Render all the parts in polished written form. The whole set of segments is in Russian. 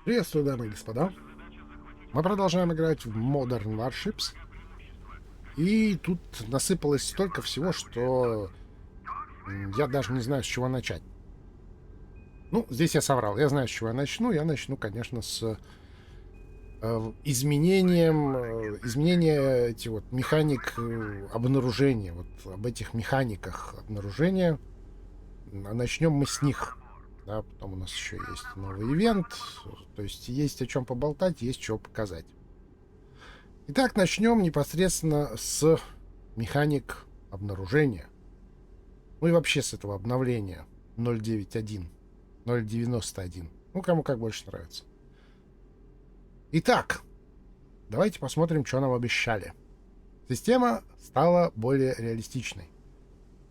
Приветствую, дамы и господа. Мы продолжаем играть в Modern Warships. И тут насыпалось столько всего, что я даже не знаю, с чего начать. Ну, здесь я соврал. Я знаю, с чего я начну. Я начну, конечно, с изменения этих вот механик обнаружения. Вот об этих механиках обнаружения. А начнем мы с них. Да, потом у нас еще есть новый ивент. То есть есть о чем поболтать, есть чего показать. Итак, начнем непосредственно с механик обнаружения. Ну и вообще с этого обновления 0.9.1, 0.91. Ну, кому как больше нравится. Итак, давайте посмотрим, что нам обещали. Система стала более реалистичной.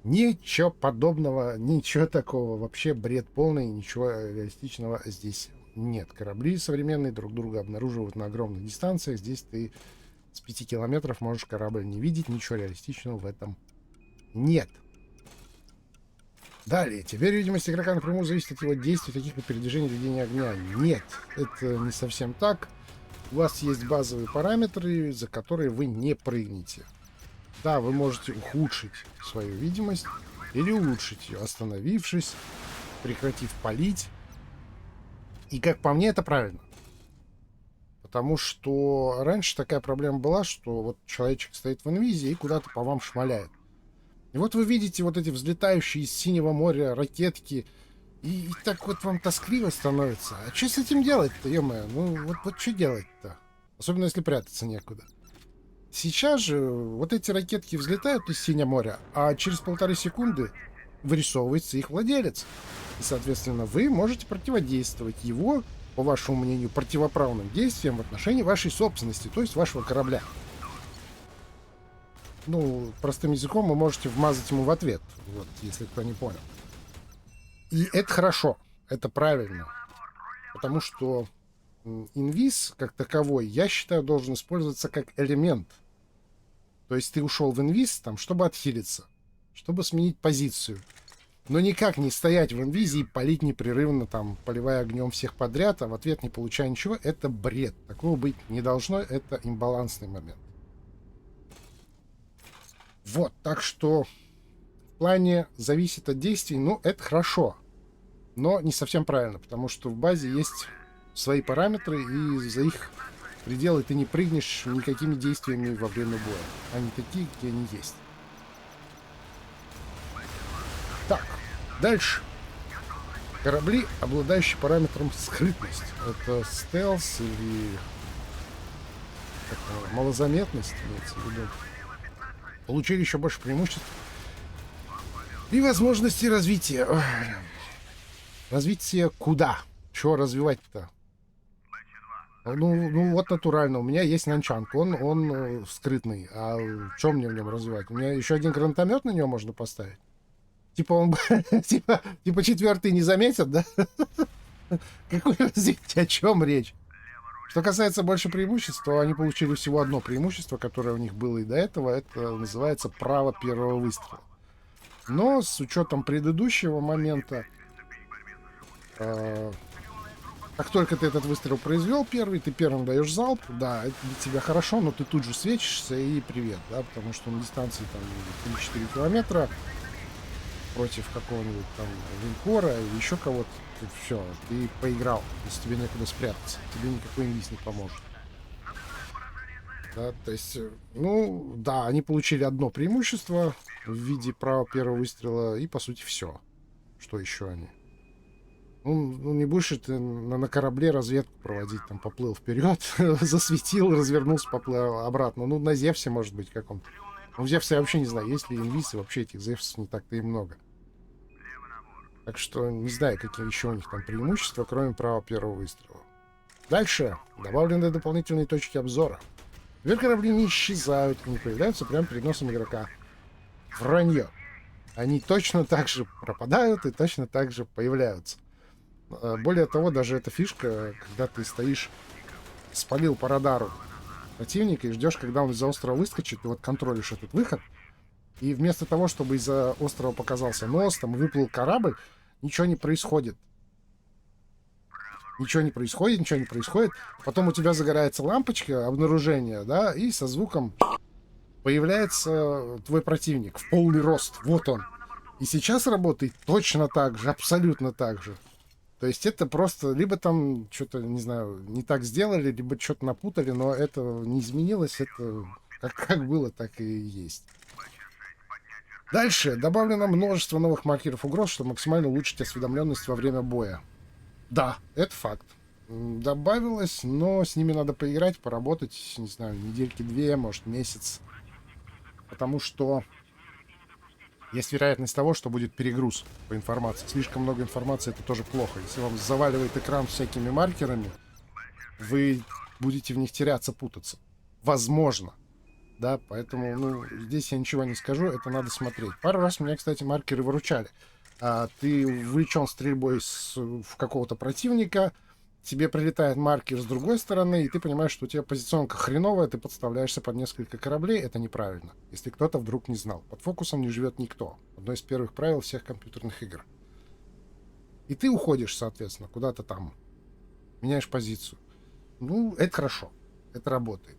Ничего подобного, ничего такого. Вообще бред полный, ничего реалистичного здесь нет. Корабли современные друг друга обнаруживают на огромных дистанциях. Здесь ты с 5 километров можешь корабль не видеть. Ничего реалистичного в этом нет. Далее. Теперь видимость игрока напрямую зависит от его действий, таких как передвижение, ведение огня. Нет, это не совсем так. У вас есть базовые параметры, за которые вы не прыгнете. Да, вы можете ухудшить свою видимость или улучшить ее, остановившись, прекратив палить. И как по мне, это правильно. Потому что раньше такая проблема была, что вот человечек стоит в инвизе и куда-то по вам шмаляет. И вот вы видите вот эти взлетающие из синего моря ракетки, и так вот вам тоскливо становится. А что с этим делать-то, ё-моё? Ну вот что делать-то? Особенно если прятаться некуда. Сейчас же вот эти ракетки взлетают из синего моря, а через 1,5 секунды вырисовывается их владелец. И, соответственно, вы можете противодействовать его, по вашему мнению, противоправным действиям в отношении вашей собственности, то есть вашего корабля. Ну, простым языком вы можете вмазать ему в ответ, вот, если кто не понял. И это хорошо, это правильно, потому что инвиз, как таковой, я считаю, должен использоваться как элемент. То есть ты ушел в инвиз, там, чтобы отхилиться, чтобы сменить позицию. Но никак не стоять в инвизе и палить непрерывно, там, поливая огнем всех подряд, а в ответ не получая ничего. Это бред. Такого быть не должно. Это имбалансный момент. Вот, так что в плане зависит от действий, ну, это хорошо. Но не совсем правильно, потому что в базе есть свои параметры, и за их пределы ты не прыгнешь никакими действиями во время боя. Они такие, какие они есть. Так, дальше. Корабли, обладающие параметром скрытность. Это стелс или малозаметность, имеется в виду. Получили еще больше преимуществ и возможности развития. Ой. Развитие куда? Чего развивать-то? Ну, вот натурально. У меня есть нанчанг. Он скрытный. А что мне в нем развивать? У меня еще один гранатомет на него можно поставить. Типа он типа четвертый не заметят, да? Какое развитие? О чем речь? Что касается больше преимуществ, то они получили всего одно преимущество, которое у них было и до этого. Это называется право первого выстрела. Но с учетом предыдущего момента, как только ты этот выстрел произвел первый, ты первым даешь залп, да, это для тебя хорошо, но ты тут же свечишься и привет, да, потому что на дистанции там 3-4 километра против какого-нибудь там линкора или еще кого-то, все, ты проиграл, если тебе некуда спрятаться, тебе никакой инвиз не поможет. Да, то есть, ну, да, они получили одно преимущество в виде права первого выстрела, и, по сути, все. Что еще они? Ну, не будешь ты на корабле разведку проводить, там, поплыл вперед, засветил, развернулся, поплыл обратно. Ну, на Зевсе, может быть, каком-то. Ну, в Зевсе я вообще не знаю, есть ли инвиз, и вообще этих Зевсов не так-то и много. Так что не знаю, какие еще у них там преимущества, кроме права первого выстрела. Дальше добавлены дополнительные точки обзора. Теперь корабли не исчезают, они появляются прямо перед носом игрока. Вранье. Они точно так же пропадают и точно так же появляются. Более того, даже эта фишка, когда ты стоишь, спалил по радару противника и ждешь, когда он из-за острова выскочит, ты вот контролишь этот выход, и вместо того, чтобы из-за острова показался нос, там выплыл корабль, ничего не происходит. Ничего не происходит, ничего не происходит. Потом у тебя загорается лампочка обнаружения, да, и со звуком появляется твой противник в полный рост. Вот он. И сейчас работает точно так же, абсолютно так же. То есть это просто либо там что-то, не знаю, не так сделали, либо что-то напутали, но это не изменилось, это как было, так и есть. Дальше добавлено множество новых маркеров угроз, чтобы максимально улучшить осведомленность во время боя. Да, это факт. Добавилось, но с ними надо поиграть, поработать, не знаю, недельки-две, может, месяц. Потому что есть вероятность того, что будет перегруз по информации. Слишком много информации — это тоже плохо. Если вам заваливает экран всякими маркерами, вы будете в них теряться, путаться. Возможно. Да, поэтому, ну, здесь я ничего не скажу, это надо смотреть. Пару раз меня, кстати, маркеры выручали. Ты увлечен стрельбой в какого-то противника, тебе прилетает маркер с другой стороны, и ты понимаешь, что у тебя позиционка хреновая, ты подставляешься под несколько кораблей, это неправильно. Если кто-то вдруг не знал. Под фокусом не живет никто. Одно из первых правил всех компьютерных игр. И ты уходишь, соответственно, куда-то там. Меняешь позицию. Ну, это хорошо. Это работает.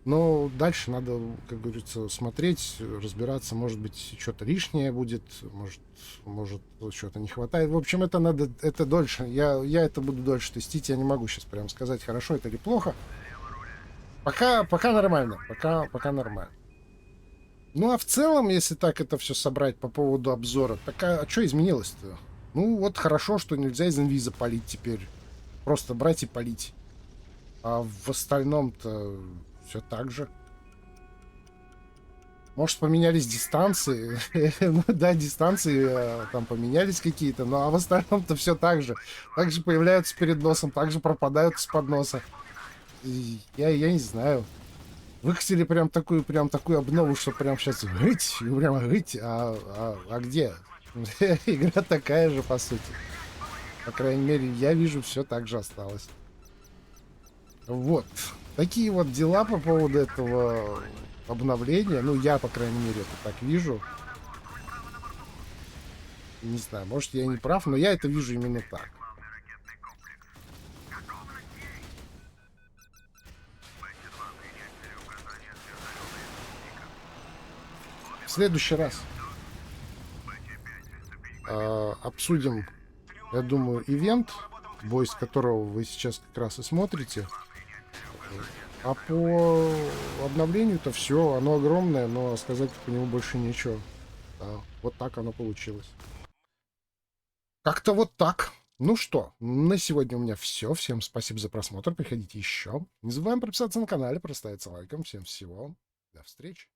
Но дальше надо, как говорится, смотреть, разбираться. Может быть, что-то лишнее будет, может что-то не хватает. В общем, это надо, это дольше. Я это буду дольше тестить. Я не могу сейчас прям сказать, хорошо это или плохо. Пока нормально. Пока нормально. Ну, а в целом, если так это все собрать по поводу обзора, так а что изменилось-то? Ну, вот хорошо, что нельзя из инвиза палить теперь. Просто брать и палить. А в остальном-то все так же. Может, поменялись дистанции. Ну да, дистанции там поменялись какие-то, ну а в остальном-то все так же. Так же появляются перед носом, так же пропадают из-под носа. И я не знаю. Выкатили прям такую обнову, что прям сейчас гыть, и прям гыть. А где? Игра такая же, по сути. По крайней мере, я вижу, все так же осталось. Вот. Такие вот дела по поводу этого обновления. Ну, я, по крайней мере, это так вижу. Не знаю, может, я не прав, но я это вижу именно так. В следующий раз обсудим, я думаю, ивент, бой с которого вы сейчас как раз и смотрите. А по обновлению-то все, оно огромное, но сказать по нему больше нечего. Да, вот так оно получилось. Как-то вот так. Ну что, на сегодня у меня все. Всем спасибо за просмотр. Приходите еще. Не забываем подписаться на канал, проставиться лайком. Всем всего. До встречи.